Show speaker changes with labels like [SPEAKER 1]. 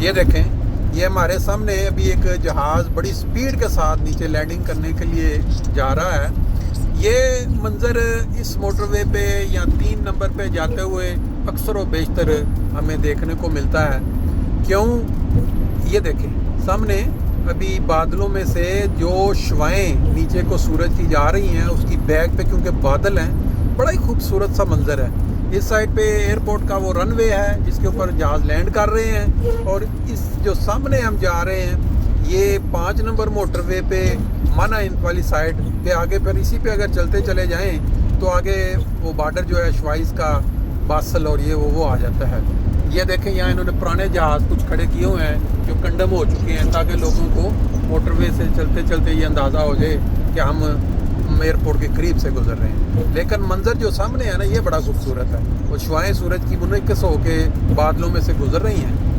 [SPEAKER 1] ये देखें, ये हमारे सामने अभी एक जहाज़ बड़ी स्पीड के साथ नीचे लैंडिंग करने के लिए जा रहा है। ये मंज़र इस मोटरवे पे या 3 नंबर पे जाते हुए अक्सर व बेशतर हमें देखने को मिलता है। क्यों? ये देखें, सामने अभी बादलों में से जो शुआएं नीचे को सूरज की जा रही हैं, उसकी बैक पे क्योंकि बादल हैं, बड़ा ही खूबसूरत सा मंज़र है। इस साइड पे एयरपोर्ट का वो रनवे है जिसके ऊपर जहाज़ लैंड कर रहे हैं, और इस जो सामने हम जा रहे हैं ये 5 नंबर मोटरवे पे माना इन वाली साइड पे आगे, फिर इसी पे अगर चलते चले जाएं तो आगे वो बॉर्डर जो है शुवाइस का, बासल और ये वो आ जाता है। ये देखें, यहाँ इन्होंने पुराने जहाज़ कुछ खड़े किए हुए हैं जो कंडम हो चुके हैं, ताकि लोगों को मोटरवे से चलते चलते ये अंदाज़ा हो जाए कि हम एयरपोर्ट के करीब से गुजर रहे हैं। लेकिन मंजर जो सामने है ना, ये बड़ा खूबसूरत है। वो शुआएं सूरज की मुनक्किस होके बादलों में से गुजर रही हैं।